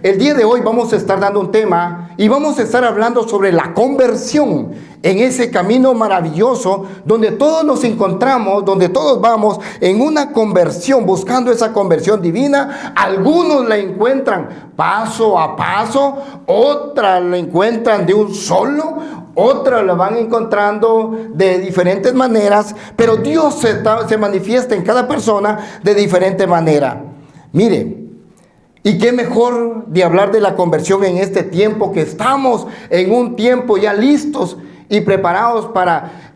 el día de hoy vamos a estar dando un tema y vamos a estar hablando sobre la conversión en ese camino maravilloso donde todos nos encontramos, donde todos vamos en una conversión, buscando esa conversión divina. Algunos la encuentran paso a paso, otras la encuentran de un solo, otras la van encontrando de diferentes maneras, pero Dios se manifiesta en cada persona de diferente manera. Mire, y qué mejor de hablar de la conversión en este tiempo, que estamos en un tiempo ya listos y preparados para,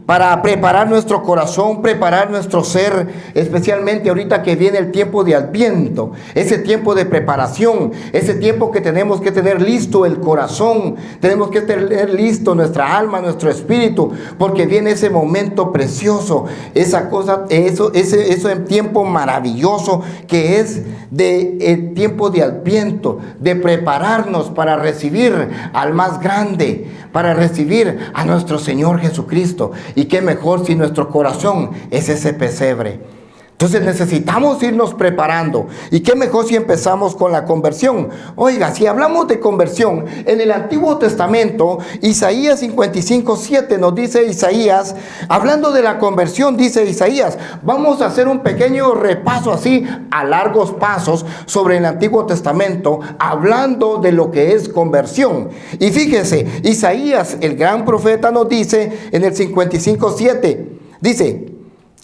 para preparar nuestro corazón, preparar nuestro ser, especialmente ahorita que viene el tiempo de Adviento, ese tiempo de preparación, ese tiempo que tenemos que tener listo el corazón, tenemos que tener listo nuestra alma, nuestro espíritu, porque viene ese momento precioso, esa cosa, ese tiempo maravilloso que es el tiempo de Adviento, de prepararnos para recibir al más grande, para recibir a nuestro Señor Jesucristo. Y qué mejor si nuestro corazón es ese pesebre. Entonces necesitamos irnos preparando. Y qué mejor si empezamos con la conversión. Oiga, si hablamos de conversión, en el Antiguo Testamento, Isaías 55:7 nos dice Isaías, hablando de la conversión, dice Isaías, vamos a hacer un pequeño repaso así a largos pasos sobre el Antiguo Testamento, hablando de lo que es conversión. Y fíjese, Isaías, el gran profeta, nos dice en el 55:7, dice: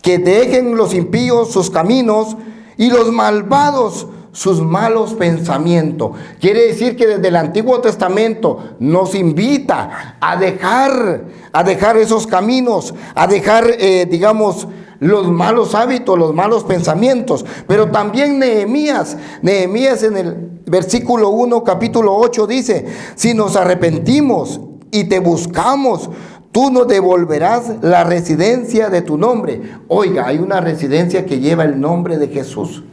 que dejen los impíos sus caminos y los malvados sus malos pensamientos. Quiere decir que desde el Antiguo Testamento nos invita a dejar esos caminos, a dejar, los malos hábitos, los malos pensamientos. Pero también Nehemías en el versículo 1, capítulo 8 dice: si nos arrepentimos y te buscamos, tú nos devolverás la residencia de tu nombre. Oiga, hay una residencia que lleva el nombre de Jesús.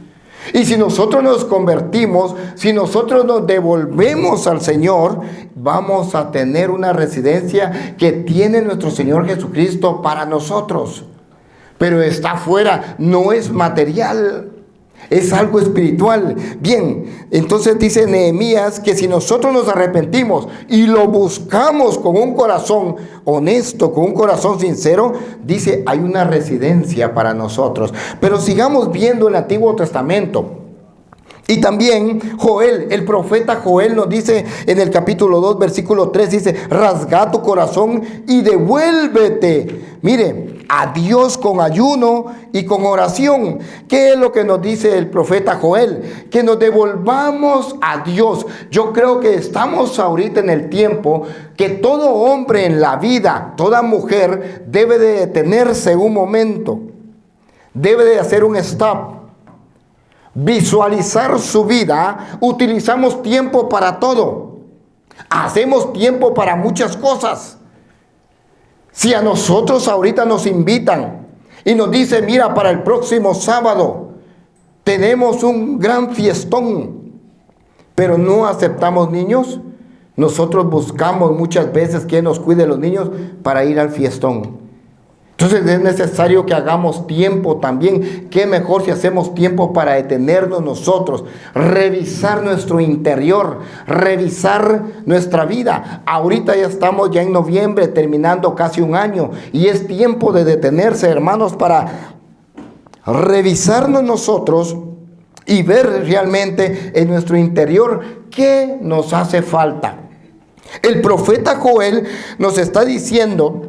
Y si nosotros nos convertimos, si nosotros nos devolvemos al Señor, vamos a tener una residencia que tiene nuestro Señor Jesucristo para nosotros. Pero está afuera, no es material, es algo espiritual. Bien, entonces dice Nehemías que si nosotros nos arrepentimos y lo buscamos con un corazón honesto, con un corazón sincero, dice, hay una residencia para nosotros. Pero sigamos viendo el Antiguo Testamento. Y también Joel, el profeta Joel nos dice en el capítulo 2, versículo 3, dice: rasga tu corazón y devuélvete, mire, a Dios con ayuno y con oración. ¿Qué es lo que nos dice el profeta Joel? Que nos devolvamos a Dios. Yo creo que estamos ahorita en el tiempo que todo hombre en la vida, toda mujer, debe de detenerse un momento, debe de hacer un stop, visualizar su vida. Utilizamos tiempo para todo, hacemos tiempo para muchas cosas. Si a nosotros ahorita nos invitan y nos dicen: mira, para el próximo sábado tenemos un gran fiestón, pero no aceptamos niños, nosotros buscamos muchas veces quien nos cuide los niños para ir al fiestón. Entonces es necesario que hagamos tiempo también. Qué mejor si hacemos tiempo para detenernos nosotros, revisar nuestro interior, revisar nuestra vida. Ahorita ya estamos ya en noviembre, terminando casi un año, y es tiempo de detenerse, hermanos, para revisarnos nosotros y ver realmente en nuestro interior qué nos hace falta. El profeta Joel nos está diciendo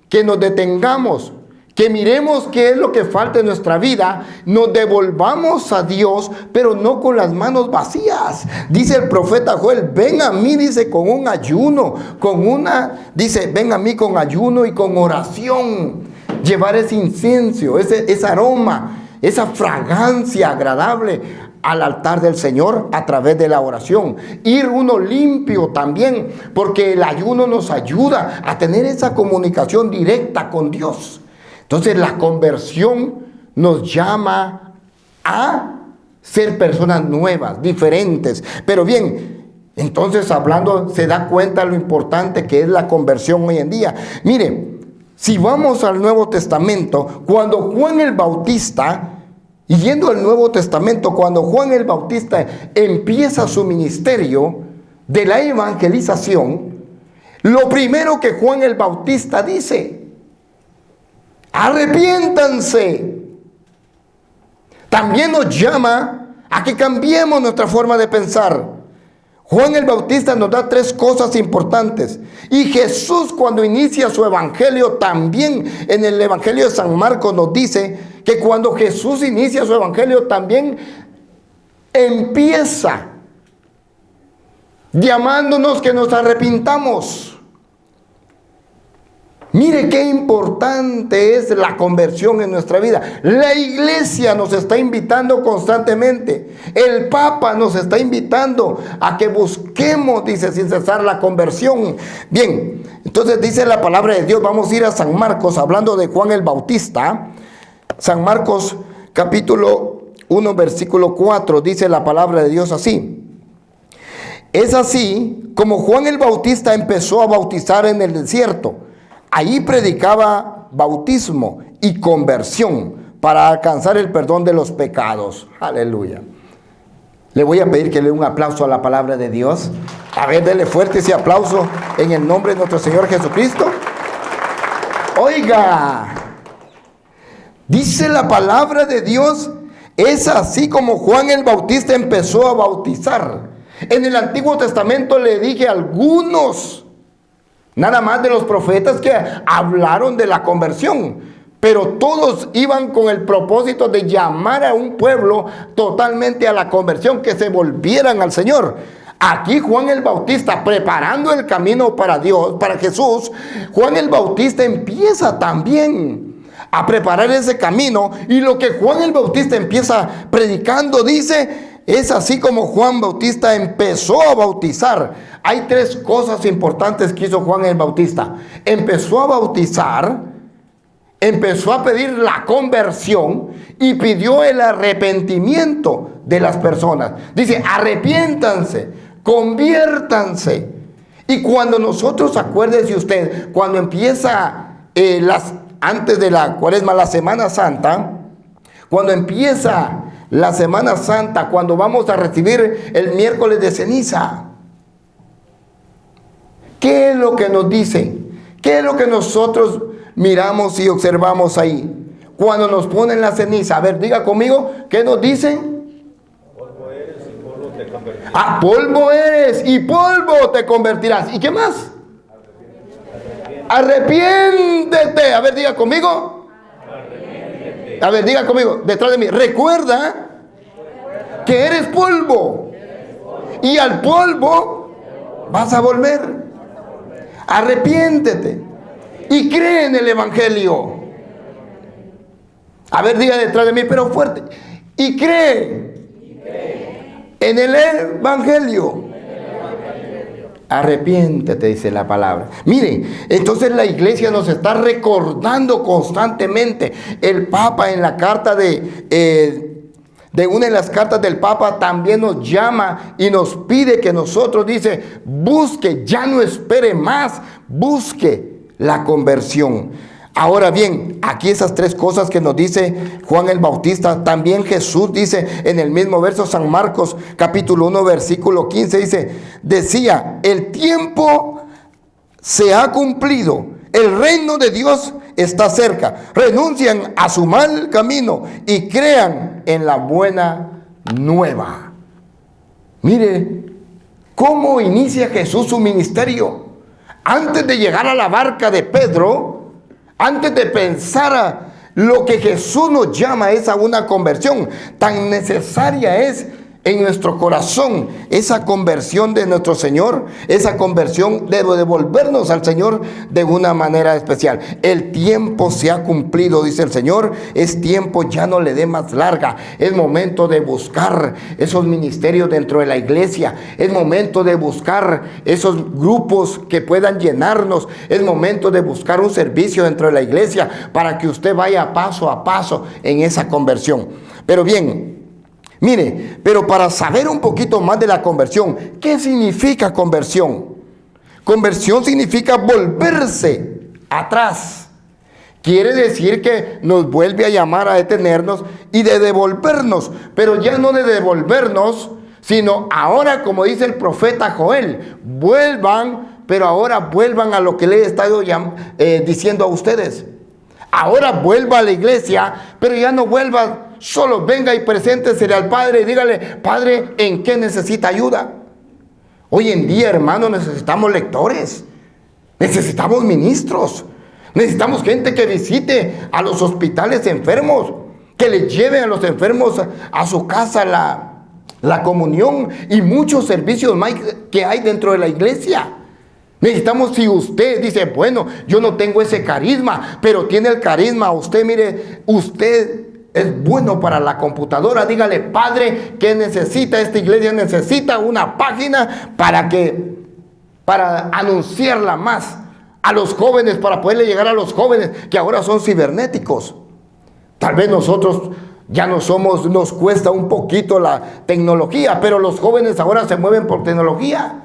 que nos detengamos, que miremos qué es lo que falta en nuestra vida, nos devolvamos a Dios, pero no con las manos vacías. Dice el profeta Joel: ven a mí, dice, con un ayuno, ven a mí con ayuno y con oración. Llevar ese incienso, ese aroma, esa fragancia agradable al altar del Señor a través de la oración. Ir uno limpio también, porque el ayuno nos ayuda a tener esa comunicación directa con Dios. Entonces la conversión nos llama a ser personas nuevas, diferentes. Pero bien, entonces hablando, se da cuenta lo importante que es la conversión hoy en día. Mire, si vamos al Nuevo Testamento, cuando Juan el Bautista Y yendo al Nuevo Testamento, cuando Juan el Bautista empieza su ministerio de la evangelización, lo primero que Juan el Bautista dice: arrepiéntanse. También nos llama a que cambiemos nuestra forma de pensar. Juan el Bautista nos da tres cosas importantes. Y Jesús, cuando inicia su evangelio, también en el evangelio de San Marcos nos dice que cuando Jesús inicia su evangelio, también empieza llamándonos que nos arrepintamos. Mire qué importante es la conversión en nuestra vida. La iglesia nos está invitando constantemente. El Papa nos está invitando a que busquemos, dice, sin cesar la conversión. Bien, entonces dice la palabra de Dios. Vamos a ir a San Marcos, hablando de Juan el Bautista. San Marcos capítulo 1 versículo 4, dice la palabra de Dios así: es así como Juan el Bautista empezó a bautizar en el desierto. Ahí predicaba bautismo y conversión para alcanzar el perdón de los pecados. Aleluya. Le voy a pedir que le dé un aplauso a la palabra de Dios. A ver, dele fuerte ese aplauso en el nombre de nuestro Señor Jesucristo. Oiga, dice la palabra de Dios, es así como Juan el Bautista empezó a bautizar. En el Antiguo Testamento le dije algunos, nada más de los profetas que hablaron de la conversión, pero todos iban con el propósito de llamar a un pueblo totalmente a la conversión, que se volvieran al Señor. Aquí Juan el Bautista, preparando el camino para Dios, para Jesús, Juan el Bautista empieza también a preparar ese camino, y lo que Juan el Bautista empieza predicando, dice, es así como Juan Bautista empezó a bautizar. Hay tres cosas importantes que hizo Juan el Bautista. Empezó a bautizar, empezó a pedir la conversión y pidió el arrepentimiento de las personas. Dice, arrepiéntanse, conviértanse. Y cuando nosotros, acuérdese usted, cuando empieza antes de la Cuaresma, la Semana Santa, cuando empieza la Semana Santa, cuando vamos a recibir el miércoles de ceniza, ¿qué es lo que nos dice? ¿Qué es lo que nosotros miramos y observamos ahí? Cuando nos ponen la ceniza, a ver, diga conmigo, ¿qué nos dicen? Polvo eres y polvo te convertirás. Ah, polvo eres y polvo te convertirás. ¿Y qué más? Arrepiéntete. A ver, diga conmigo. A ver, diga conmigo, detrás de mí. Recuerda que eres polvo, y al polvo vas a volver. Arrepiéntete y cree en el evangelio. A ver, diga detrás de mí, pero fuerte. Y cree en el evangelio. Arrepiéntete, dice la palabra. Miren, entonces la iglesia nos está recordando constantemente. El Papa, en la carta de una de las cartas del Papa, también nos llama y nos pide que nosotros, dice, busque, ya no espere más, busque la conversión. Ahora bien, aquí esas tres cosas que nos dice Juan el Bautista, también Jesús dice en el mismo verso, San Marcos capítulo 1 versículo 15, dice, decía, el tiempo se ha cumplido, el reino de Dios está cerca, renuncien a su mal camino y crean en la buena nueva. Mire cómo inicia Jesús su ministerio. Antes de llegar a la barca de Pedro, antes de pensar a lo que Jesús nos llama es a una conversión. Tan necesaria es en nuestro corazón esa conversión de nuestro Señor, esa conversión de devolvernos al Señor de una manera especial. El tiempo se ha cumplido, dice el Señor, es tiempo, ya no le dé más larga. Es momento de buscar esos ministerios dentro de la iglesia, es momento de buscar esos grupos que puedan llenarnos, es momento de buscar un servicio dentro de la iglesia para que usted vaya paso a paso en esa conversión. Pero bien, mire, pero para saber un poquito más de la conversión, ¿qué significa conversión? Conversión significa volverse atrás, Quiere decir que nos vuelve a llamar a detenernos y de devolvernos, pero ya no de devolvernos, sino ahora, como dice el profeta Joel, vuelvan, pero ahora vuelvan a lo que le he estado diciendo a ustedes. Ahora vuelva a la iglesia, pero ya no vuelva solo, venga y preséntese al Padre y dígale: Padre, ¿en qué necesita ayuda? Hoy en día, hermano, necesitamos lectores, necesitamos ministros, necesitamos gente que visite a los hospitales enfermos, que le lleven a los enfermos a su casa la comunión y muchos servicios más que hay dentro de la iglesia. Necesitamos, si usted dice: bueno, yo no tengo ese carisma, pero tiene el carisma, usted mire, usted es bueno para la computadora, dígale: Padre, ¿qué necesita esta iglesia? Necesita una página para anunciarla más a los jóvenes, para poderle llegar a los jóvenes que ahora son cibernéticos. Tal vez nosotros ya no somos, nos cuesta un poquito la tecnología, pero los jóvenes ahora se mueven por tecnología.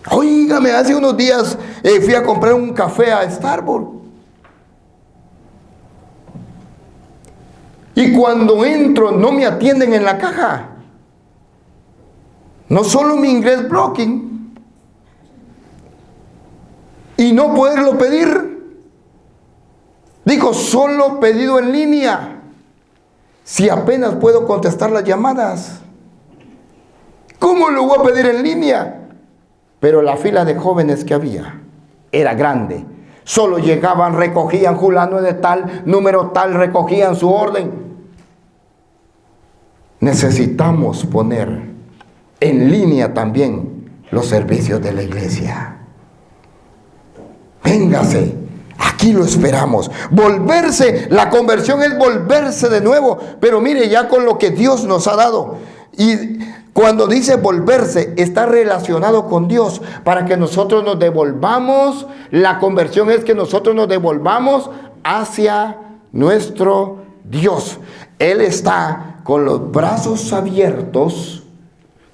Óigame, hace unos días fui a comprar un café a Starbucks. Y cuando entro no me atienden en la caja. No solo mi inglés blocking y no poderlo pedir. Digo, solo pedido en línea. Si apenas puedo contestar las llamadas, ¿cómo lo voy a pedir en línea? Pero la fila de jóvenes que había era grande. Solo llegaban, recogían fulano de tal, número tal, recogían su orden. Necesitamos poner en línea también los servicios de la iglesia. Véngase, aquí lo esperamos. Volverse, la conversión es volverse de nuevo, pero mire, ya con lo que Dios nos ha dado. Y cuando dice volverse, está relacionado con Dios, para que nosotros nos devolvamos. La conversión es que nosotros nos devolvamos hacia nuestro Dios. Él está con los brazos abiertos,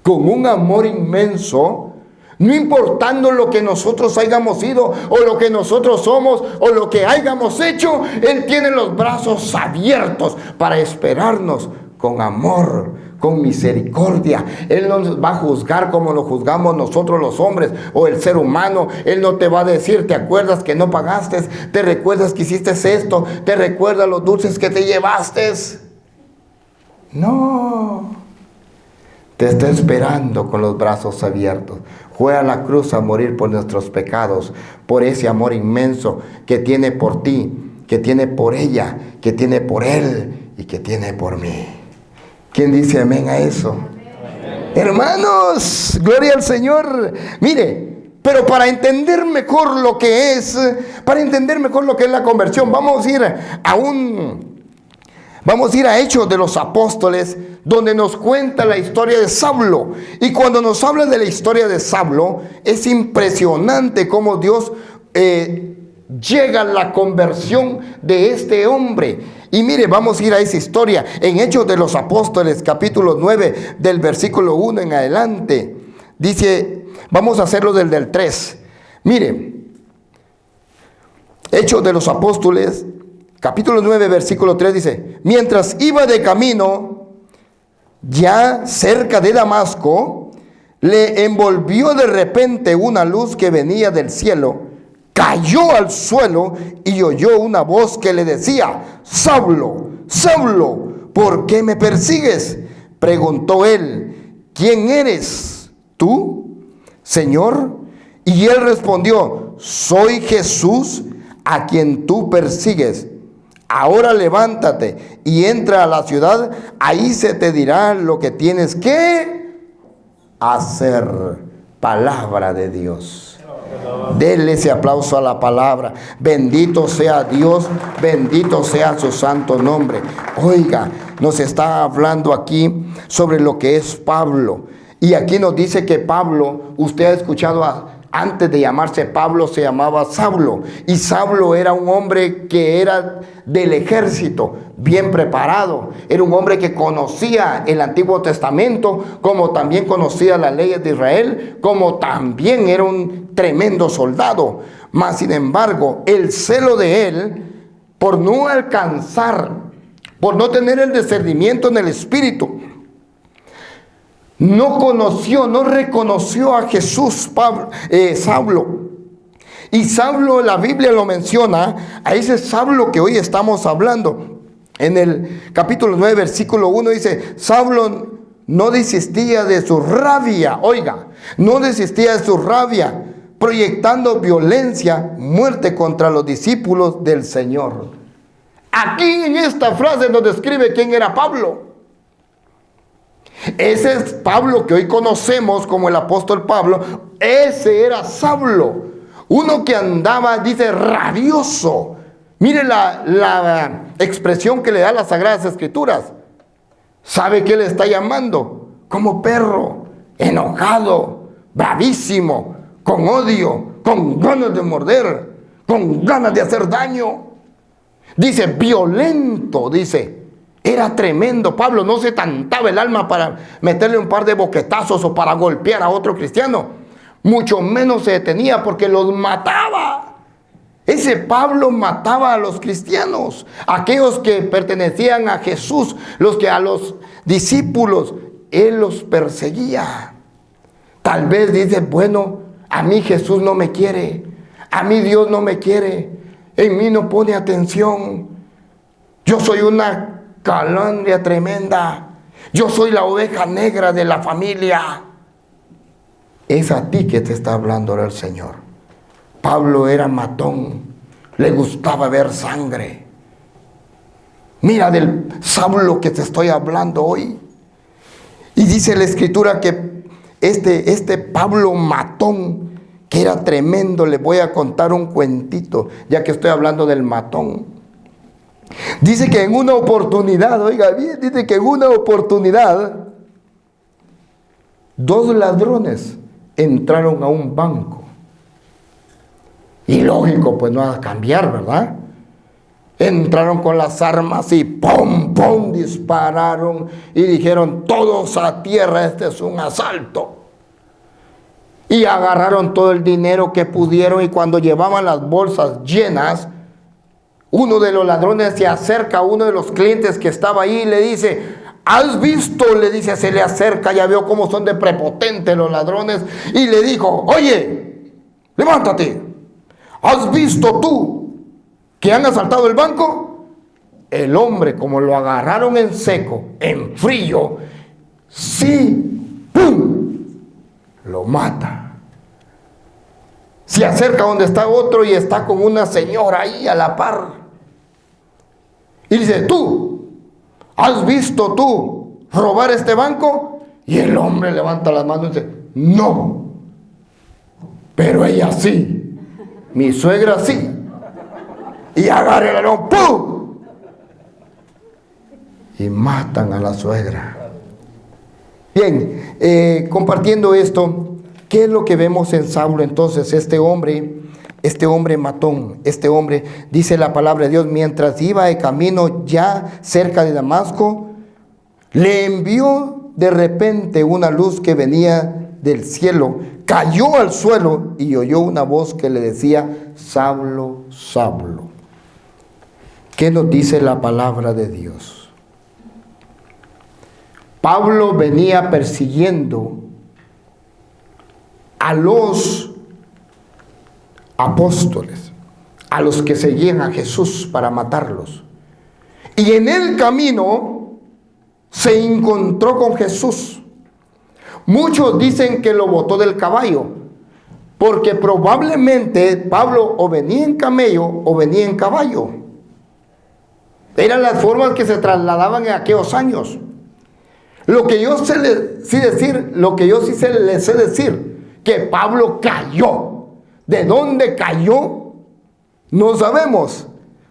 con un amor inmenso, no importando lo que nosotros hayamos sido, o lo que nosotros somos, o lo que hayamos hecho. Él tiene los brazos abiertos para esperarnos con amor, con misericordia. Él no nos va a juzgar como lo juzgamos nosotros los hombres o el ser humano. Él no te va a decir: ¿te acuerdas que no pagaste? ¿Te recuerdas que hiciste esto? ¿Te recuerdas los dulces que te llevaste? No. Te está esperando con los brazos abiertos. Fue a la cruz a morir por nuestros pecados, por ese amor inmenso que tiene por ti, que tiene por ella, que tiene por él y que tiene por mí. ¿Quién dice amén a eso? Amén. Hermanos, gloria al Señor. Mire, pero para entender mejor lo que es la conversión, vamos a ir a Hechos de los Apóstoles, donde nos cuenta la historia de Saulo. Y cuando nos habla de la historia de Saulo, es impresionante cómo Dios llega a la conversión de este hombre. Y mire, vamos a ir a esa historia en Hechos de los Apóstoles, capítulo 9, del versículo 1 en adelante. Dice, vamos a hacerlo del 3. Mire, Hechos de los Apóstoles, capítulo 9, versículo 3 dice: mientras iba de camino, ya cerca de Damasco, le envolvió de repente una luz que venía del cielo. Cayó al suelo y oyó una voz que le decía: Saulo, Saulo, ¿por qué me persigues? Preguntó él: ¿quién eres tú, Señor? Y él respondió: soy Jesús, a quien tú persigues. Ahora levántate y entra a la ciudad, ahí se te dirá lo que tienes que hacer. Palabra de Dios. Denle ese aplauso a la palabra. Bendito sea Dios, bendito sea su santo nombre. Oiga, nos está hablando aquí sobre lo que es Pablo. Y aquí nos dice que Pablo, usted ha escuchado Antes de llamarse Pablo se llamaba Saulo. Y Saulo era un hombre que era del ejército, bien preparado. Era un hombre que conocía el Antiguo Testamento, como también conocía las leyes de Israel, como también era un tremendo soldado. Mas sin embargo, el celo de él, por no alcanzar, por no tener el discernimiento en el Espíritu, no conoció, no reconoció a Jesús, Saulo. Y Saulo, la Biblia lo menciona, a ese Saulo que hoy estamos hablando. En el capítulo 9, versículo 1 dice, Saulo no desistía de su rabia, oiga, no desistía de su rabia, proyectando violencia, muerte contra los discípulos del Señor. Aquí en esta frase nos describe quién era Pablo. Ese es Pablo que hoy conocemos como el apóstol Pablo. Ese era Saulo, uno que andaba, dice, rabioso. Mire la expresión que le da las Sagradas Escrituras. ¿Sabe qué le está llamando? Como perro, enojado, bravísimo, con odio, con ganas de morder, con ganas de hacer daño. Dice, violento, dice. Era tremendo. Pablo no se tantaba el alma para meterle un par de boquetazos o para golpear a otro cristiano. Mucho menos se detenía porque los mataba. Ese Pablo mataba a los cristianos, aquellos que pertenecían a Jesús, los que a los discípulos, él los perseguía. Tal vez dice, bueno, a mí Jesús no me quiere, a mí Dios no me quiere, en mí no pone atención. Yo soy una calandria tremenda. Yo soy la oveja negra de la familia. Es a ti que te está hablando ahora el Señor. Pablo era matón. Le gustaba ver sangre. Mira del Saulo que te estoy hablando hoy. Y dice la Escritura que este Pablo matón, que era tremendo, le voy a contar un cuentito, ya que estoy hablando del matón. Dice que en una oportunidad, oiga bien, dice que en una oportunidad, 2 ladrones entraron a un banco. Y lógico, pues no va a cambiar, ¿verdad? Entraron con las armas y ¡pum, pum! Dispararon y dijeron, todos a tierra, este es un asalto. Y agarraron todo el dinero que pudieron, y cuando llevaban las bolsas llenas, uno de los ladrones se acerca a uno de los clientes que estaba ahí y le dice, ¿has visto? Le dice, se le acerca, ya veo cómo son de prepotentes los ladrones, y le dijo, oye, levántate, ¿has visto tú que han asaltado el banco? El hombre, como lo agarraron en seco, en frío, sí, ¡pum!, lo mata. Se acerca donde está otro y está con una señora ahí a la par. Y dice, ¿tú has visto tú robar este banco? Y el hombre levanta las manos y dice, no, pero ella sí, mi suegra sí. Y agarra el ladrón, ¡pum!, y matan a la suegra. Bien, compartiendo esto, ¿qué es lo que vemos en Saulo entonces? Este hombre matón, este hombre, dice la palabra de Dios, mientras iba de camino ya cerca de Damasco, le envió de repente una luz que venía del cielo, cayó al suelo y oyó una voz que le decía, Saulo, Saulo. ¿Qué nos dice la palabra de Dios? Pablo venía persiguiendo a los apóstoles, a los que seguían a Jesús para matarlos. Y en el camino se encontró con Jesús. Muchos dicen que lo botó del caballo, porque probablemente Pablo o venía en camello o venía en caballo. Eran las formas que se trasladaban en aquellos años. Lo que yo sí le sé decir, que Pablo cayó. ¿De dónde cayó? No sabemos.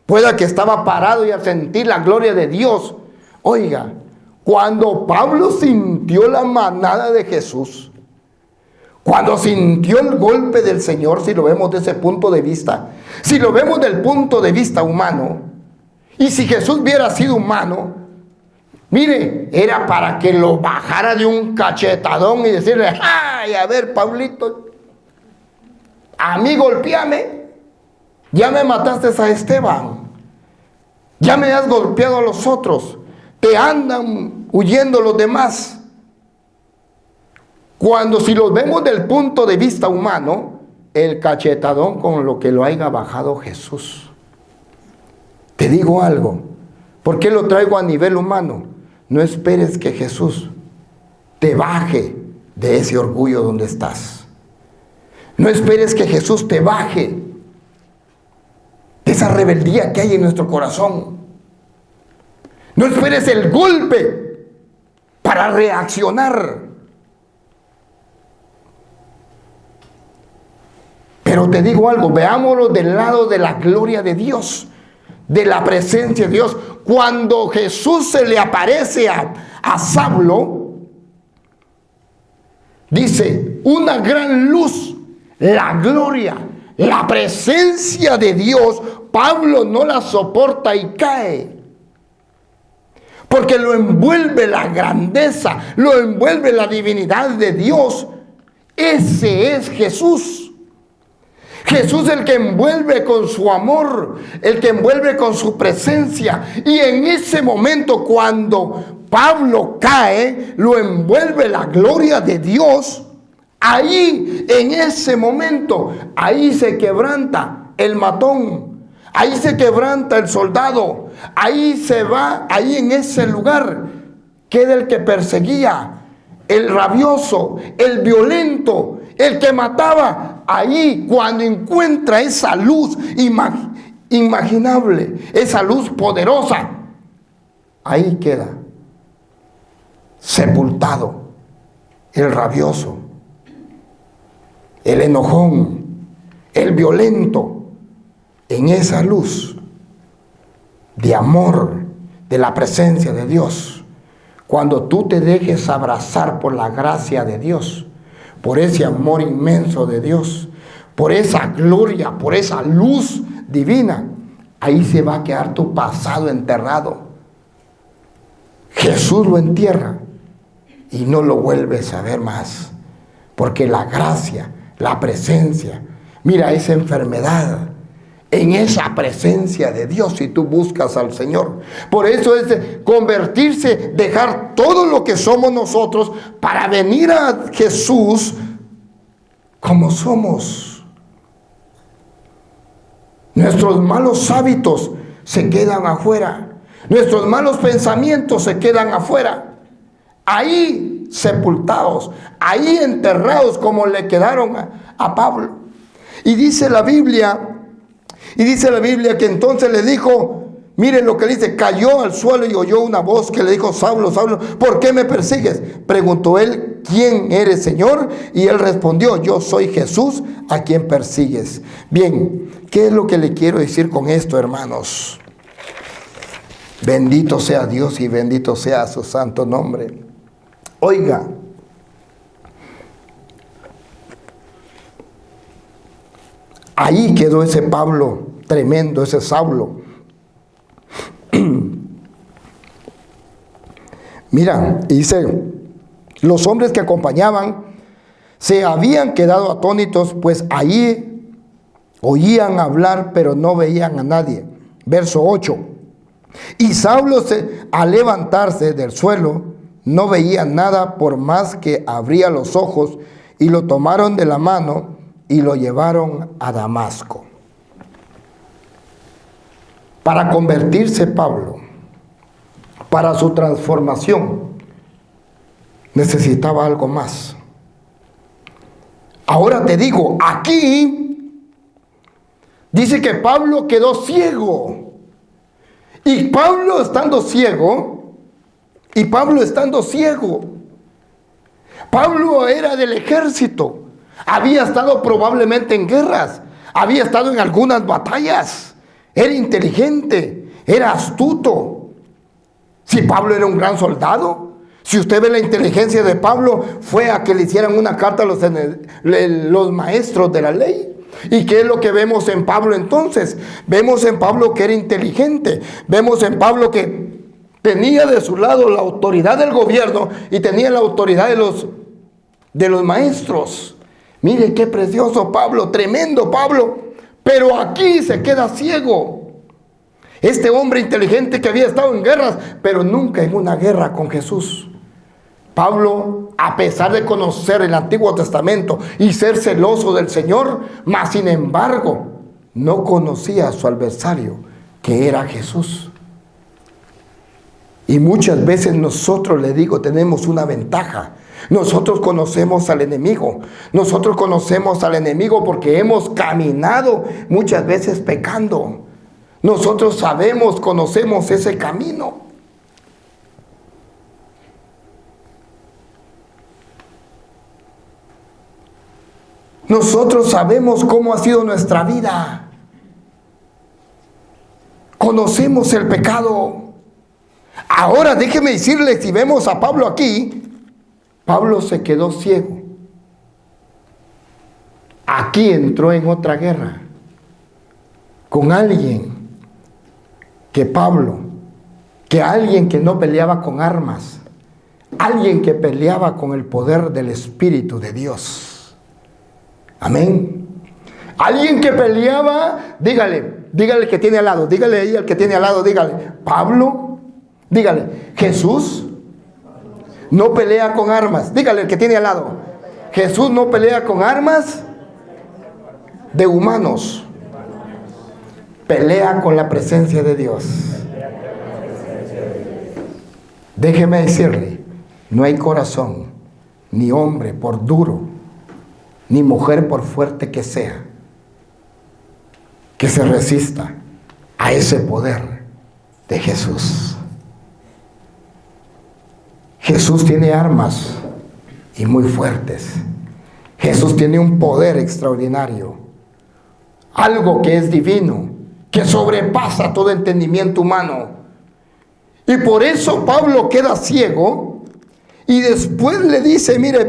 Puede que estaba parado y al sentir la gloria de Dios. Oiga, cuando Pablo sintió la manada de Jesús, Cuando sintió el golpe del Señor, si lo vemos desde ese punto de vista, si lo vemos del punto de vista humano, y si Jesús hubiera sido humano, mire, era para que lo bajara de un cachetadón y decirle: ¡ay, a ver, Pablito, a mí golpéame! Ya me mataste a Esteban, ya me has golpeado a los otros, te andan huyendo los demás. Cuando si los vemos del punto de vista humano, el cachetadón con lo que lo haya bajado Jesús. Te digo algo, ¿por qué lo traigo a nivel humano? No esperes que Jesús te baje de ese orgullo donde estás. No esperes que Jesús te baje de esa rebeldía que hay en nuestro corazón. No esperes el golpe para reaccionar. Pero te digo algo, veámoslo del lado de la gloria de Dios, de la presencia de Dios. Cuando Jesús se le aparece a Saulo, dice: una gran luz, la gloria, la presencia de Dios. Pablo no la soporta y cae, porque lo envuelve la grandeza, lo envuelve la divinidad de Dios. Ese es Jesús. Jesús, el que envuelve con su amor, el que envuelve con su presencia. Y en ese momento, cuando Pablo cae, lo envuelve la gloria de Dios. Ahí, en ese momento, ahí se quebranta el matón, ahí se quebranta el soldado, ahí se va, ahí en ese lugar queda el que perseguía, el rabioso, el violento, el que mataba. Ahí, cuando encuentra esa luz imaginable, esa luz poderosa, ahí queda sepultado el rabioso, el enojón, el violento, en esa luz de amor, de la presencia de Dios. Cuando tú te dejes abrazar por la gracia de Dios, por ese amor inmenso de Dios, por esa gloria, por esa luz divina, ahí se va a quedar tu pasado enterrado. Jesús lo entierra y no lo vuelves a ver más, porque la gracia, la presencia, mira esa enfermedad, en esa presencia de Dios, si tú buscas al Señor. Por eso es convertirse, dejar todo lo que somos nosotros para venir a Jesús como somos. Nuestros malos hábitos se quedan afuera, nuestros malos pensamientos se quedan afuera, ahí sepultados, ahí enterrados, como le quedaron a Pablo. Y dice la Biblia que entonces le dijo, miren lo que dice: cayó al suelo y oyó una voz que le dijo: Saulo, Saulo, ¿por qué me persigues? Preguntó él: ¿quién eres, Señor? Y él respondió: yo soy Jesús, a quien persigues. Bien, ¿qué es lo que le quiero decir con esto, hermanos? Bendito sea Dios y bendito sea su santo nombre. Oiga, ahí quedó ese Pablo tremendo, ese Saulo. Mira, dice: los hombres que acompañaban se habían quedado atónitos, pues ahí oían hablar, pero no veían a nadie. Verso 8. Y Saulo, al levantarse del suelo, no veía nada, por más que abría los ojos, y lo tomaron de la mano y lo llevaron a Damasco. Para convertirse Pablo, para su transformación, necesitaba algo más. Ahora te digo, aquí dice que Pablo quedó ciego. Y Pablo estando ciego, Pablo era del ejército, había estado probablemente en guerras, había estado en algunas batallas, era inteligente, era astuto. Si Pablo era un gran soldado, Si usted ve la inteligencia de Pablo, fue a que le hicieran una carta a los maestros de la ley. ¿Y qué es lo que vemos en Pablo entonces? Vemos en Pablo que era inteligente. Vemos en Pablo que tenía de su lado la autoridad del gobierno y tenía la autoridad de los maestros. Mire qué precioso Pablo, tremendo Pablo. Pero aquí se queda ciego. Este hombre inteligente que había estado en guerras, pero nunca en una guerra con Jesús. Pablo, a pesar de conocer el Antiguo Testamento y ser celoso del Señor, mas sin embargo, no conocía a su adversario, que era Jesús. Y muchas veces nosotros, le digo, tenemos una ventaja. Nosotros conocemos al enemigo. Nosotros conocemos al enemigo porque hemos caminado muchas veces pecando. Nosotros sabemos, conocemos ese camino. Nosotros sabemos cómo ha sido nuestra vida. Conocemos el pecado. Ahora déjeme decirle, si vemos a Pablo aquí, Pablo se quedó ciego. Aquí entró en otra guerra con alguien que alguien que no peleaba con armas, alguien que peleaba con el poder del Espíritu de Dios. Amén. Alguien que peleaba, dígale que tiene al lado, dígale ahí al que tiene al lado, dígale, Pablo, dígale, Jesús no pelea con armas, dígale al que tiene al lado, Jesús no pelea con armas de humanos, pelea con la presencia de Dios. Déjeme decirle, no hay corazón, ni hombre por duro, ni mujer por fuerte que sea, que se resista a ese poder de Jesús. Jesús tiene armas y muy fuertes. Jesús tiene un poder extraordinario, algo que es divino, que sobrepasa todo entendimiento humano. Y por eso Pablo queda ciego. Y después le dice, mire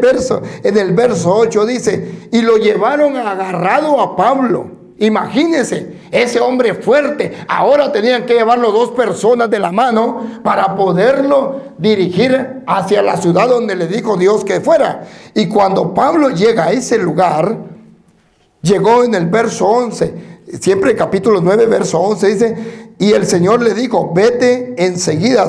en el verso 8 dice, y lo llevaron agarrado a Pablo. Imagínense, ese hombre fuerte, ahora tenían que llevarlo 2 personas de la mano para poderlo dirigir hacia la ciudad donde le dijo Dios que fuera. Y cuando Pablo llega a ese lugar, llegó en el verso 11, siempre el capítulo 9, verso 11 dice, y el Señor le dijo, vete enseguida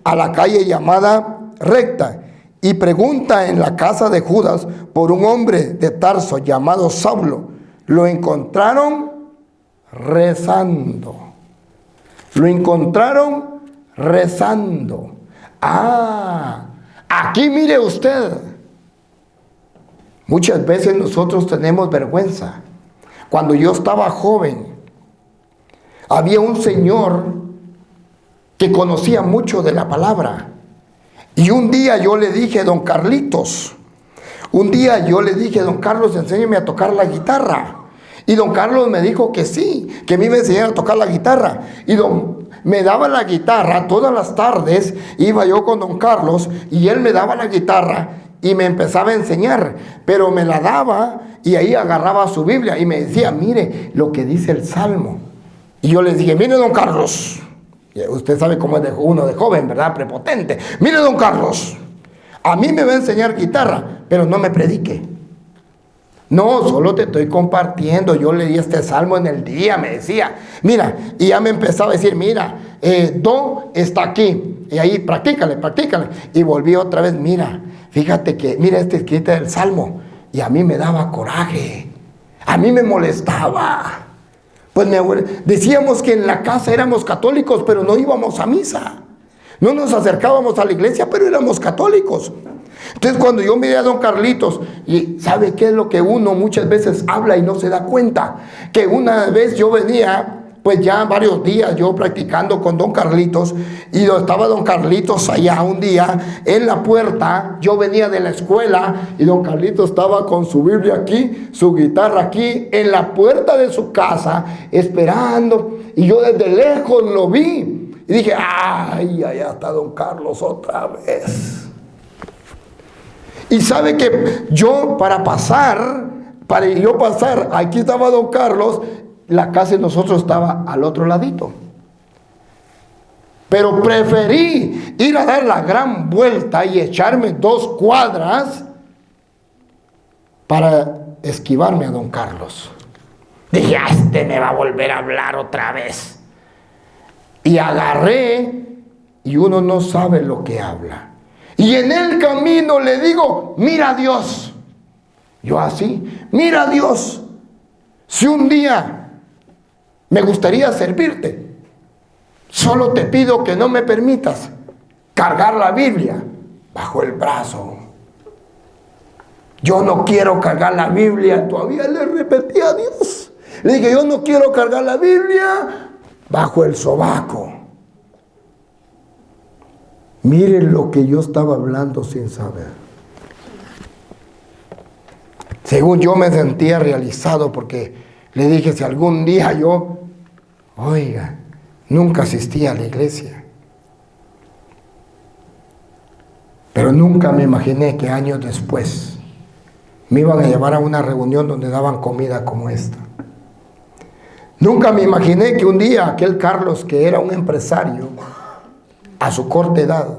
a la calle llamada Recta, y pregunta en la casa de Judas por un hombre de Tarso llamado Saulo. Lo encontraron rezando. Lo encontraron rezando. Aquí mire usted. Muchas veces nosotros tenemos vergüenza. Cuando yo estaba joven, había un señor que conocía mucho de la palabra. Y un día yo le dije, don Carlitos, don Carlos, enséñeme a tocar la guitarra. Y don Carlos me dijo que sí, que a mí me enseñara a tocar la guitarra. Y me daba la guitarra todas las tardes, iba yo con don Carlos y él me daba la guitarra y me empezaba a enseñar. Pero me la daba y ahí agarraba su Biblia y me decía, mire lo que dice el Salmo. Y yo les dije, mire don Carlos, usted sabe cómo es uno de joven, ¿verdad? Prepotente. Mire, don Carlos, a mí me va a enseñar guitarra, pero no me predique. No, solo te estoy compartiendo. Yo leí este salmo en el día, me decía. Mira, y ya me empezaba a decir, mira, do está aquí. Y ahí, practícale. Y volví otra vez, mira, fíjate que, mira este escrito del salmo. Y a mí me daba coraje. A mí me molestaba. Pues decíamos que en la casa éramos católicos, pero no íbamos a misa. No nos acercábamos a la iglesia, pero éramos católicos. Entonces cuando yo miré a don Carlitos, y ¿sabe qué es lo que uno muchas veces habla y no se da cuenta? Que una vez yo venía, pues ya varios días yo practicando con don Carlitos, y estaba don Carlitos allá un día en la puerta. Yo venía de la escuela y don Carlitos estaba con su Biblia aquí, su guitarra aquí, en la puerta de su casa, esperando. Y yo desde lejos lo vi y dije, ay, allá está don Carlos otra vez. Y sabe que yo para yo pasar, aquí estaba don Carlos, la casa de nosotros estaba al otro ladito. Pero preferí ir a dar la gran vuelta y echarme 2 cuadras para esquivarme a don Carlos. Dije, este me va a volver a hablar otra vez. Y agarré, y uno no sabe lo que habla. Y en el camino le digo, mira a Dios. Yo así, mira a Dios. Si un día me gustaría servirte, solo te pido que no me permitas cargar la Biblia bajo el brazo. Yo no quiero cargar la Biblia. Todavía le repetí a Dios. Le dije, yo no quiero cargar la Biblia bajo el sobaco. Miren lo que yo estaba hablando sin saber. Según yo me sentía realizado porque le dije, si algún día yo, oiga, nunca asistí a la iglesia. Pero nunca me imaginé que años después me iban a llevar a una reunión donde daban comida como esta. Nunca me imaginé que un día aquel Carlos, que era un empresario a su corta edad,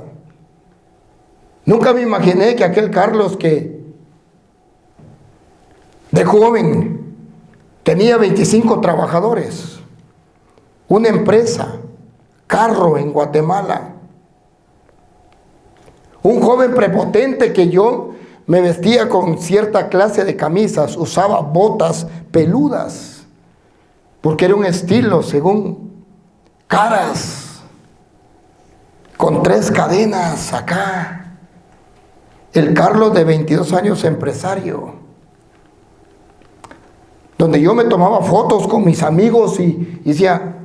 nunca me imaginé que aquel Carlos que de joven tenía 25 trabajadores, una empresa, carro en Guatemala, un joven prepotente que yo me vestía con cierta clase de camisas, usaba botas peludas, porque era un estilo según caras, con 3 cadenas acá. El Carlos de 22 años empresario, donde yo me tomaba fotos con mis amigos y decía,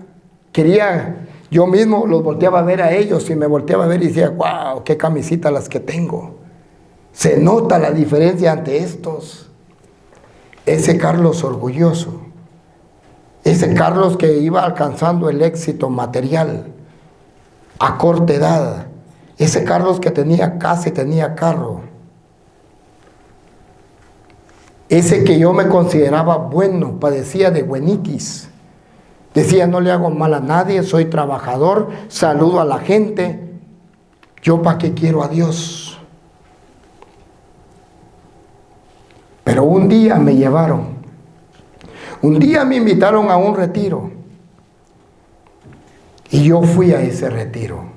yo mismo los volteaba a ver a ellos y me volteaba a ver y decía, wow, qué camisita las que tengo. Se nota la diferencia ante estos. Ese Carlos orgulloso, ese Carlos que iba alcanzando el éxito material a corta edad, ese Carlos que tenía casa y tenía carro, ese que yo me consideraba bueno, padecía de buenitis, decía, no le hago mal a nadie, soy trabajador, saludo a la gente, yo para qué quiero a Dios. Pero un día me llevaron, un día me invitaron a un retiro y yo fui a ese retiro.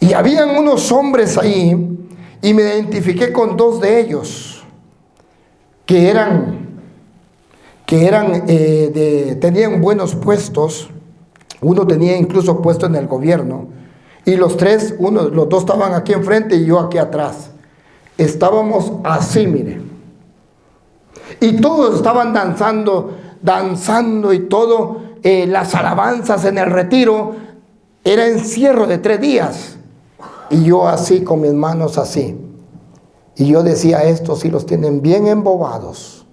Y habían unos hombres ahí y me identifiqué con 2 de ellos tenían buenos puestos. Uno tenía incluso puesto en el gobierno y los 2 estaban aquí enfrente y yo aquí atrás. Estábamos así, mire, y todos estaban danzando y todo. Las alabanzas en el retiro era encierro de 3 días. Y yo así, con mis manos así. Y yo decía, estos sí los tienen bien embobados.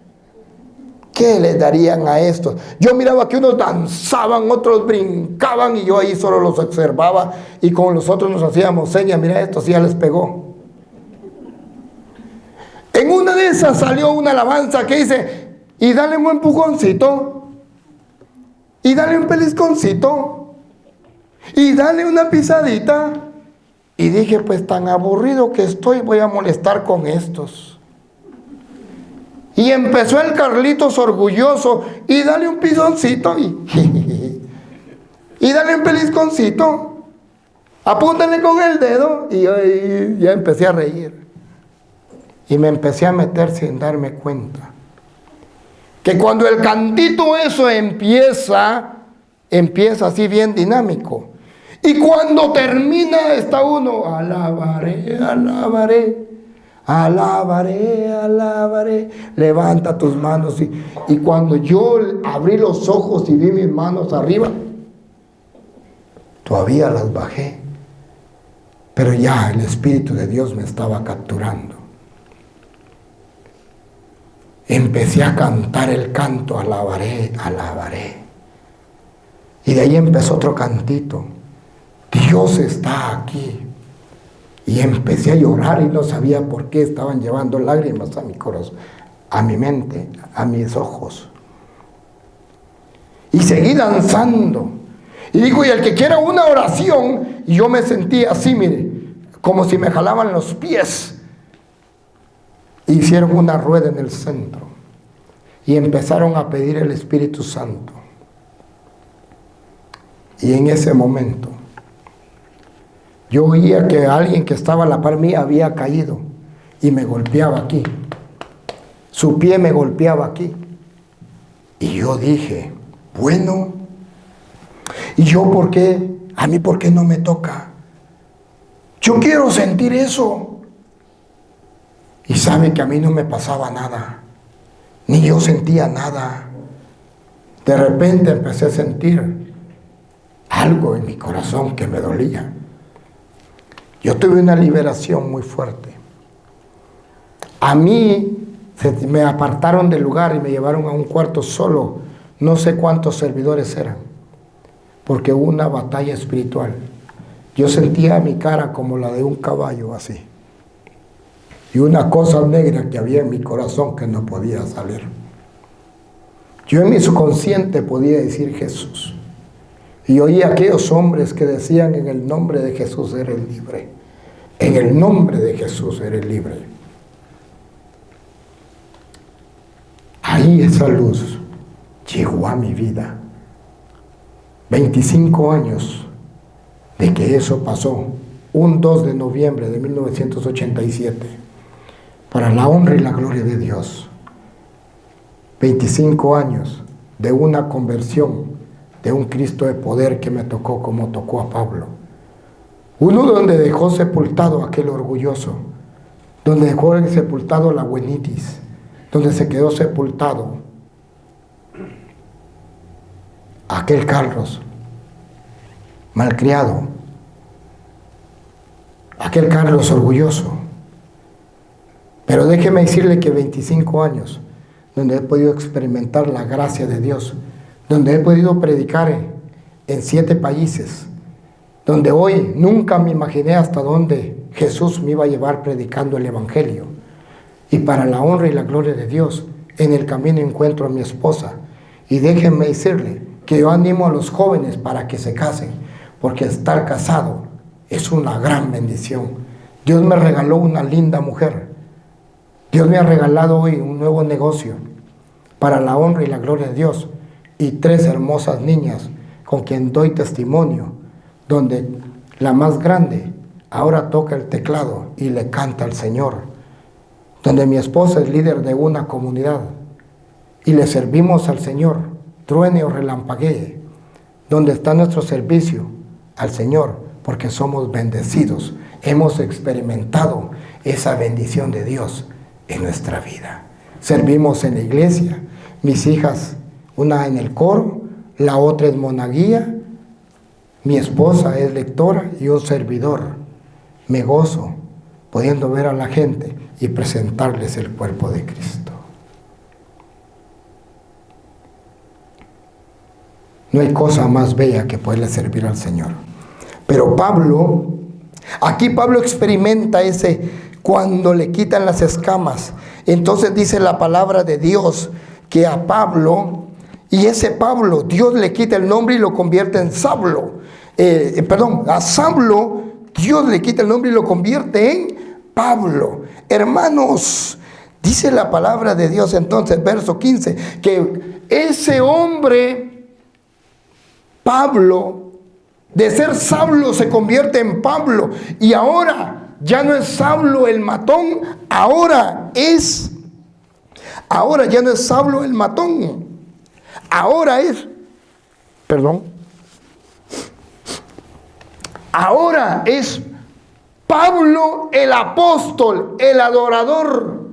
¿Qué les darían a estos? Yo miraba que unos danzaban, otros brincaban y yo ahí solo los observaba y con los otros nos hacíamos señas, mira, esto sí ya les pegó. En una de esas salió una alabanza que dice, y dale un empujoncito, y dale un pellizconcito, y dale una pisadita. Y dije, pues tan aburrido que estoy, voy a molestar con estos. Y empezó el Carlitos orgulloso, y dale un pisoncito, y dale un pellizconcito, apúntale con el dedo, y yo ya empecé a reír. Y me empecé a meter sin darme cuenta. Que cuando el cantito eso empieza así bien dinámico. Y cuando termina está uno, alabaré, alabaré, alabaré, alabaré. Levanta tus manos. Y cuando yo abrí los ojos y vi mis manos arriba, todavía las bajé. Pero ya el Espíritu de Dios me estaba capturando. Empecé a cantar el canto, alabaré, alabaré. Y de ahí empezó otro cantito. Dios está aquí. Y empecé a llorar y no sabía por qué estaban llevando lágrimas a mi corazón, a mi mente, a mis ojos. Y seguí danzando. Y digo, y el que quiera una oración, y yo me sentí así, mire, como si me jalaban los pies. Hicieron una rueda en el centro y empezaron a pedir el Espíritu Santo. Y en ese momento yo oía que alguien que estaba a la par mía había caído y me golpeaba aquí. Su pie me golpeaba aquí. Y yo dije, bueno, ¿y yo por qué? ¿A mí por qué no me toca? Yo quiero sentir eso. Y sabe que a mí no me pasaba nada, ni yo sentía nada. De repente empecé a sentir algo en mi corazón que me dolía. Yo tuve una liberación muy fuerte. A mí me apartaron del lugar y me llevaron a un cuarto solo. No sé cuántos servidores eran, porque hubo una batalla espiritual. Yo sentía mi cara como la de un caballo así. Y una cosa negra que había en mi corazón que no podía salir. Yo en mi subconsciente podía decir Jesús. Y oí a aquellos hombres que decían, en el nombre de Jesús eres libre. En el nombre de Jesús eres libre. Ahí esa luz llegó a mi vida. 25 años de que eso pasó. Un 2 de noviembre de 1987. Para la honra y la gloria de Dios. 25 años de una conversión, de un Cristo de poder que me tocó como tocó a Pablo. Uno donde dejó sepultado aquel orgulloso, donde dejó sepultado la buenitis, donde se quedó sepultado aquel Carlos, malcriado, aquel Carlos orgulloso. Pero déjeme decirle que 25 años, donde he podido experimentar la gracia de Dios, donde he podido predicar en 7 países, donde hoy nunca me imaginé hasta dónde Jesús me iba a llevar predicando el Evangelio. Y para la honra y la gloria de Dios, en el camino encuentro a mi esposa. Y déjenme decirle que yo animo a los jóvenes para que se casen, porque estar casado es una gran bendición. Dios me regaló una linda mujer. Dios me ha regalado hoy un nuevo negocio para la honra y la gloria de Dios, y 3 hermosas niñas con quien doy testimonio, donde la más grande ahora toca el teclado y le canta al Señor, donde mi esposa es líder de una comunidad y le servimos al Señor, truene o relampaguee, donde está nuestro servicio al Señor, porque somos bendecidos, hemos experimentado esa bendición de Dios en nuestra vida. Servimos en la iglesia, mis hijas, una en el coro, la otra es monaguía, mi esposa es lectora y un servidor. Me gozo pudiendo ver a la gente y presentarles el cuerpo de Cristo. No hay cosa más bella que poderle servir al Señor. Pero aquí Pablo experimenta cuando le quitan las escamas. Entonces dice la palabra de Dios que a Pablo, y ese Pablo, Dios le quita el nombre y lo convierte en Saulo. A Saulo, Dios le quita el nombre y lo convierte en Pablo. Hermanos, dice la palabra de Dios entonces, verso 15, que ese hombre, Pablo, de ser Saulo se convierte en Pablo, y ahora ya no es Saulo el matón, ahora ya no es Saulo el matón, ahora es Pablo el apóstol, el adorador,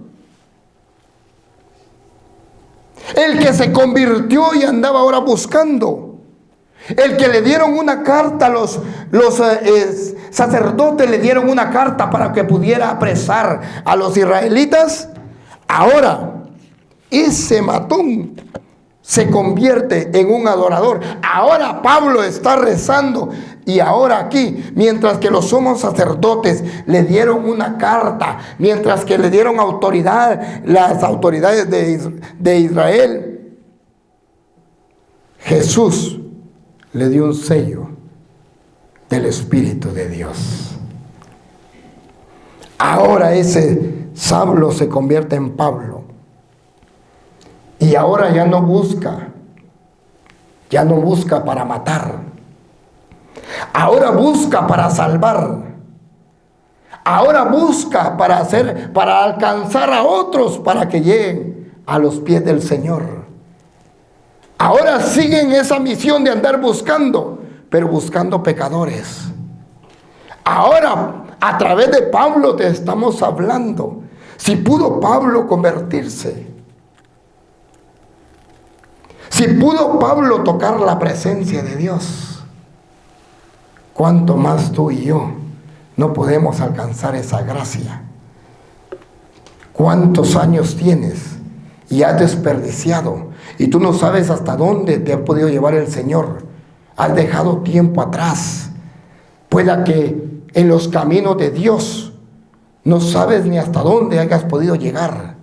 el que se convirtió y andaba ahora buscando. El que le dieron una carta, los sacerdotes le dieron una carta para que pudiera apresar a los israelitas. Ahora, ese matón se convierte en un adorador. Ahora Pablo está rezando Y ahora aquí, mientras que los sumos sacerdotes le dieron una carta, mientras que le dieron autoridad, las autoridades de Israel, Jesús le dio un sello del Espíritu de Dios. Ahora ese Saulo se convierte en Pablo. Y ahora ya no busca para matar. Ahora busca para salvar. Ahora busca para alcanzar a otros para que lleguen a los pies del Señor. Ahora siguen esa misión de andar buscando, pero buscando pecadores. Ahora, a través de Pablo te estamos hablando. Si pudo Pablo convertirse, si pudo Pablo tocar la presencia de Dios, ¿cuánto más tú y yo no podemos alcanzar esa gracia? ¿Cuántos años tienes y has desperdiciado y tú no sabes hasta dónde te ha podido llevar el Señor? Has dejado tiempo atrás. Pueda que en los caminos de Dios no sabes ni hasta dónde hayas podido llegar.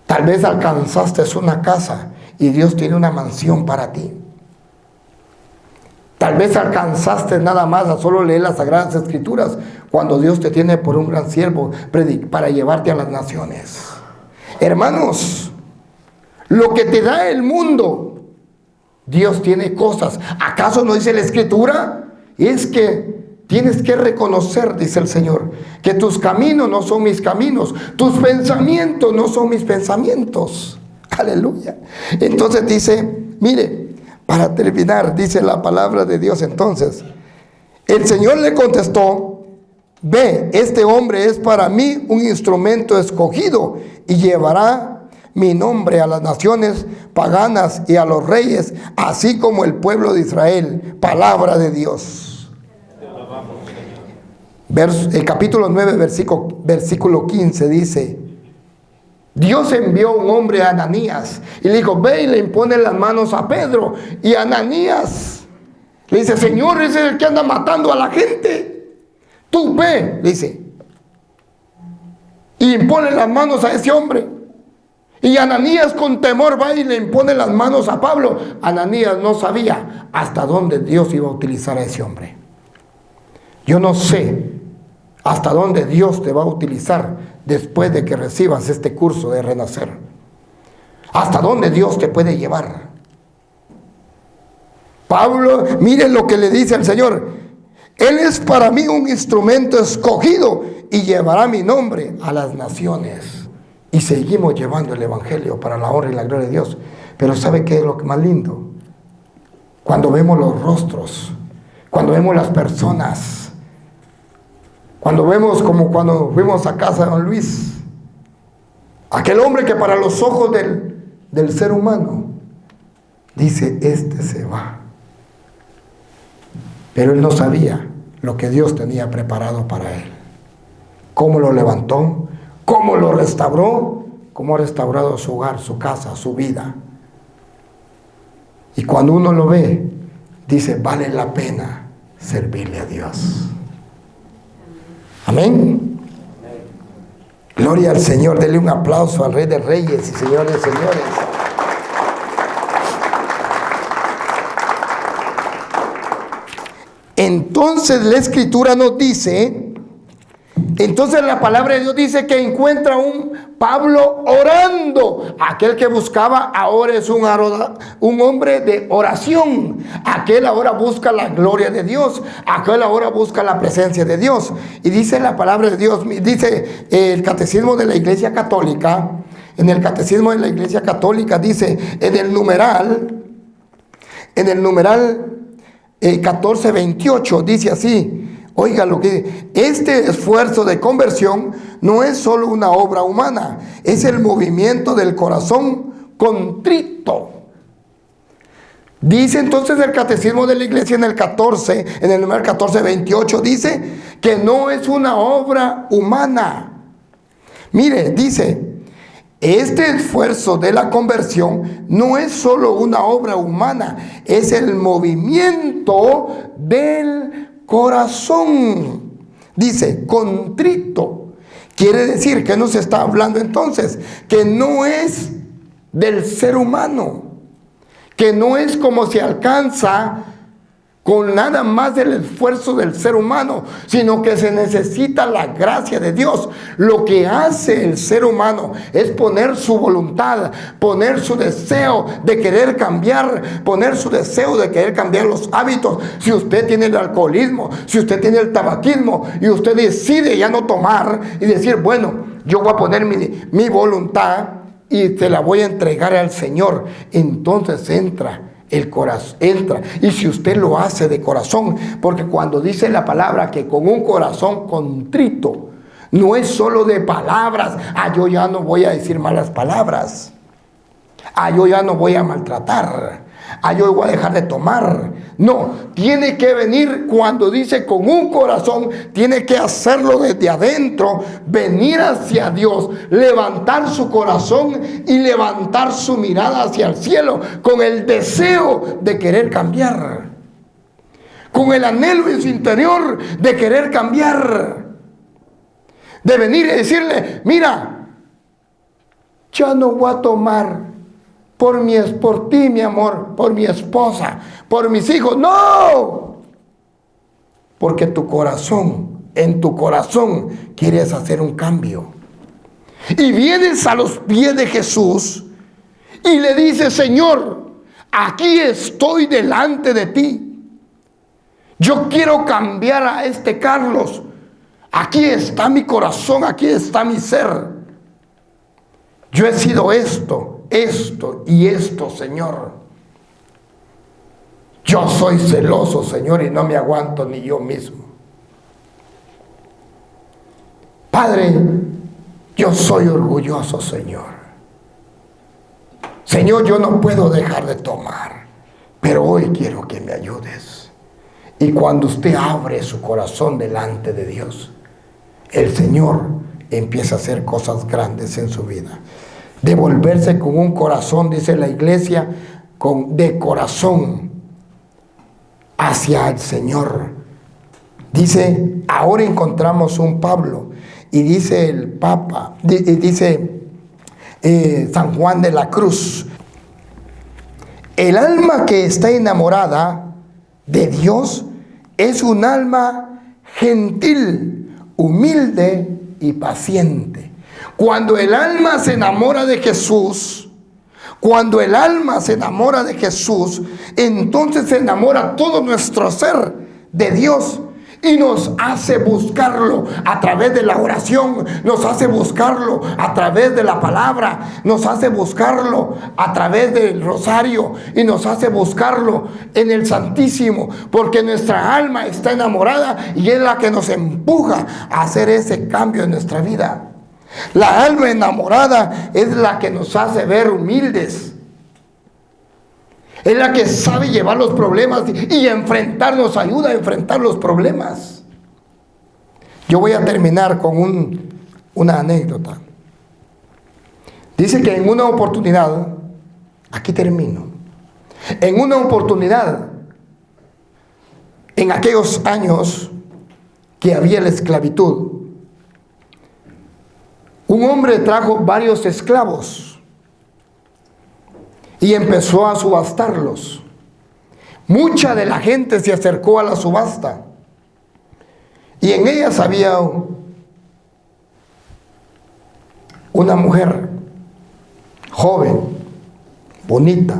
Tal vez alcanzaste una casa y Dios tiene una mansión para ti. Tal vez alcanzaste nada más a solo leer las Sagradas Escrituras, cuando Dios te tiene por un gran siervo para llevarte a las naciones. Hermanos, lo que te da el mundo, Dios tiene cosas. ¿Acaso no dice la Escritura? Es que tienes que reconocer, dice el Señor, que tus caminos no son mis caminos, tus pensamientos no son mis pensamientos. Aleluya. Entonces dice, mire, para terminar, dice la palabra de Dios entonces. El Señor le contestó, ve, este hombre es para mí un instrumento escogido y llevará mi nombre a las naciones paganas y a los reyes, así como el pueblo de Israel. Palabra de Dios. El capítulo 9, versículo 15 dice, Dios envió un hombre a Ananías y le dijo, ve y le impone las manos a Pedro. Y Ananías le dice, Señor, ese es el que anda matando a la gente. Tú ve, le dice, y impone las manos a ese hombre. Y Ananías con temor va y le impone las manos a Pablo. Ananías no sabía hasta dónde Dios iba a utilizar a ese hombre. Yo no sé hasta dónde Dios te va a utilizar después de que recibas este curso de renacer. Hasta dónde Dios te puede llevar. Pablo, miren lo que le dice al Señor. Él es para mí un instrumento escogido y llevará mi nombre a las naciones. Y seguimos llevando el evangelio para la honra y la gloria de Dios. Pero ¿sabe qué es lo más lindo? Cuando vemos los rostros, cuando vemos las personas, cuando vemos como cuando fuimos a casa de don Luis, aquel hombre que para los ojos del ser humano dice, este se va. Pero él no sabía lo que Dios tenía preparado para él. Cómo lo levantó, cómo lo restauró, cómo ha restaurado su hogar, su casa, su vida. Y cuando uno lo ve, dice, vale la pena servirle a Dios. Amén. Gloria al Señor. Dele un aplauso al Rey de Reyes y Señores de Señores. Entonces la Escritura nos dice, entonces la palabra de Dios dice que encuentra un Pablo orando. Aquel que buscaba ahora es un hombre de oración. Aquel ahora busca la gloria de Dios. Aquel ahora busca la presencia de Dios. Y dice la palabra de Dios, dice el Catecismo de la Iglesia Católica. En el Catecismo de la Iglesia Católica dice, en el numeral 1428 dice así. Oiga lo que dice, este esfuerzo de conversión no es solo una obra humana, es el movimiento del corazón contrito. Dice entonces el Catecismo de la Iglesia en el numeral 1428, dice que no es una obra humana. Mire, dice, Este esfuerzo de la conversión no es solo una obra humana, es el movimiento del corazón. Dice, contrito. Quiere decir que nos está hablando entonces que no es del ser humano, que no es como se alcanza con nada más del esfuerzo del ser humano, sino que se necesita la gracia de Dios. Lo que hace el ser humano es poner su voluntad, poner su deseo de querer cambiar, poner su deseo de querer cambiar los hábitos. Si usted tiene el alcoholismo, si usted tiene el tabaquismo y usted decide ya no tomar y decir, bueno, yo voy a poner mi voluntad y te la voy a entregar al Señor, entonces entra el corazón, entra. Y si usted lo hace de corazón, porque cuando dice la palabra que con un corazón contrito, no es solo de palabras, yo ya no voy a decir malas palabras, yo ya no voy a maltratar, yo voy a dejar de tomar. No, tiene que venir cuando dice con un corazón, tiene que hacerlo desde adentro, venir hacia Dios, levantar su corazón y levantar su mirada hacia el cielo con el deseo de querer cambiar, con el anhelo en su interior de querer cambiar, de venir y decirle, mira, ya no voy a tomar por ti, mi amor, por mi esposa, por mis hijos. ¡No! Porque tu corazón, en tu corazón, quieres hacer un cambio. Y vienes a los pies de Jesús y le dices, Señor, aquí estoy delante de ti. Yo quiero cambiar a este Carlos. Aquí está mi corazón, aquí está mi ser. Yo he sido esto y esto, Señor. Yo soy celoso, Señor, y no me aguanto ni yo mismo. Padre, yo soy orgulloso, Señor. Señor, yo no puedo dejar de tomar, pero hoy quiero que me ayudes. Y cuando usted abre su corazón delante de Dios, el Señor empieza a hacer cosas grandes en su vida. Devolverse con un corazón, dice la iglesia, de corazón hacia el Señor. Dice, ahora encontramos un Pablo, y dice el Papa, dice San Juan de la Cruz, el alma que está enamorada de Dios es un alma gentil, humilde y paciente. Cuando el alma se enamora de Jesús, entonces se enamora todo nuestro ser de Dios y nos hace buscarlo a través de la oración, nos hace buscarlo a través de la palabra, nos hace buscarlo a través del rosario y nos hace buscarlo en el Santísimo, porque nuestra alma está enamorada y es la que nos empuja a hacer ese cambio en nuestra vida. La alma enamorada es la que nos hace ver humildes. Es la que sabe llevar los problemas y enfrentarnos, ayuda a enfrentar los problemas. Yo voy a terminar con una anécdota. Dice que en una oportunidad, aquí termino, en una oportunidad, en aquellos años que había la esclavitud, un hombre trajo varios esclavos y empezó a subastarlos. Mucha de la gente se acercó a la subasta y en ellas había una mujer joven, bonita,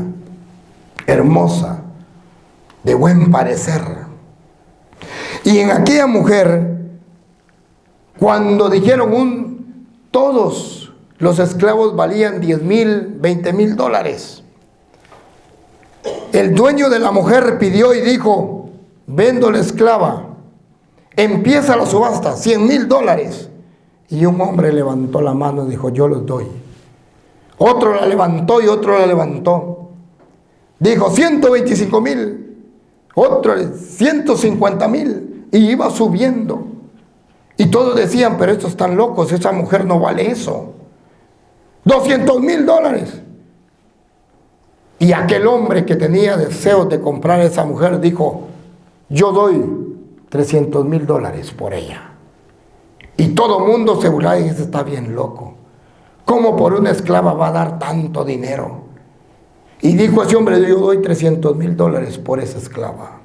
hermosa, de buen parecer. Y en aquella mujer, cuando dijeron todos los esclavos valían 10,000, 20,000 dólares. El dueño de la mujer pidió y dijo, vendo la esclava, empieza la subasta, 100,000 dólares. Y un hombre levantó la mano y dijo, yo los doy. Otro la levantó y otro la levantó. Dijo 125,000, otro 150,000 y iba subiendo. Y todos decían, pero estos están locos, esa mujer no vale eso. $200,000. Y aquel hombre que tenía deseos de comprar a esa mujer dijo, yo doy $300,000 por ella. Y todo el mundo se burlaba y dice, está bien loco. ¿Cómo por una esclava va a dar tanto dinero? Y dijo ese hombre, yo doy $300,000 por esa esclava.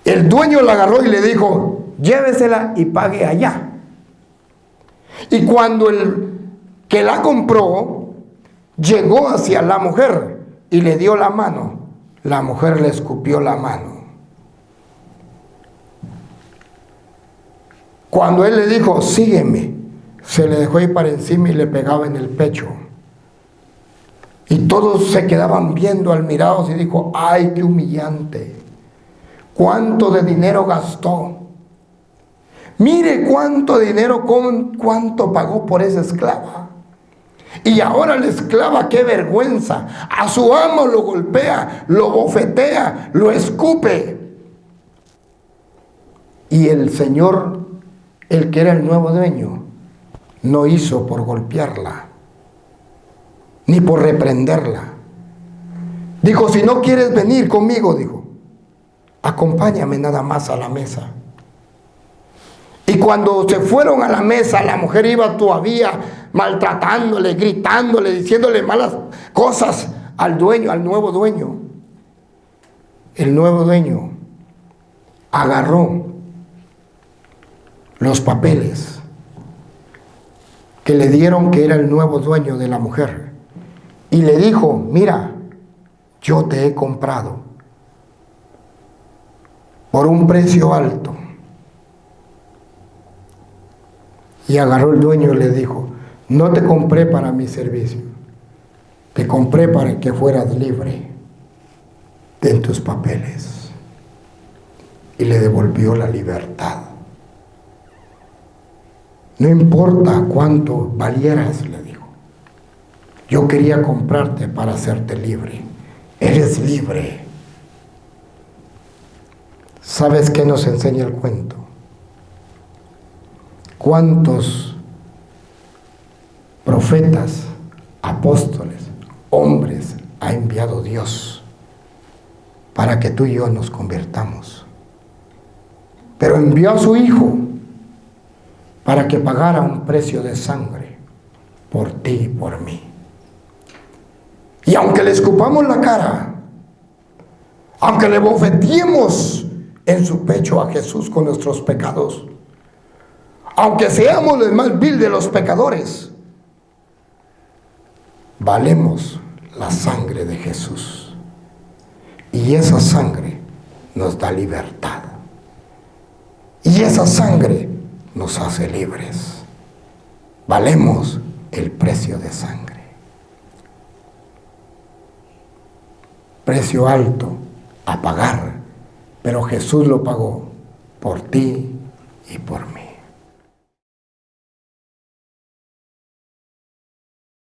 El dueño la agarró y le dijo, llévesela y pague allá. Y cuando el que la compró llegó hacia la mujer y le dio la mano, la mujer le escupió la mano. Cuando él le dijo, sígueme, se le dejó ir para encima y le pegaba en el pecho. Y todos se quedaban viendo admirados y dijo, ay, qué humillante. ¿Cuánto de dinero gastó? Mire cuánto dinero, cuánto pagó por esa esclava. Y ahora la esclava, qué vergüenza. A su amo lo golpea, lo bofetea, lo escupe. Y el señor, el que era el nuevo dueño, no hizo por golpearla, ni por reprenderla. Dijo, si no quieres venir conmigo, dijo, acompáñame nada más a la mesa. Y cuando se fueron a la mesa, la mujer iba todavía maltratándole, gritándole, diciéndole malas cosas al dueño, al nuevo dueño. El nuevo dueño agarró los papeles que le dieron que era el nuevo dueño de la mujer y le dijo, mira, yo te he comprado por un precio alto. Y agarró el dueño y le dijo, no te compré para mi servicio, te compré para que fueras libre. Ten tus papeles. Y le devolvió la libertad. No importa cuánto valieras, le dijo. Yo quería comprarte para hacerte libre. Eres libre. ¿Sabes qué nos enseña el cuento? ¿Cuántos profetas, apóstoles, hombres ha enviado Dios para que tú y yo nos convirtamos? Pero envió a su Hijo para que pagara un precio de sangre por ti y por mí. Y aunque le escupamos la cara, aunque le bofeteemos en su pecho a Jesús con nuestros pecados, aunque seamos el más vil de los pecadores, valemos la sangre de Jesús. Y esa sangre nos da libertad. Y esa sangre nos hace libres. Valemos el precio de sangre. Precio alto a pagar, pero Jesús lo pagó por ti y por mí.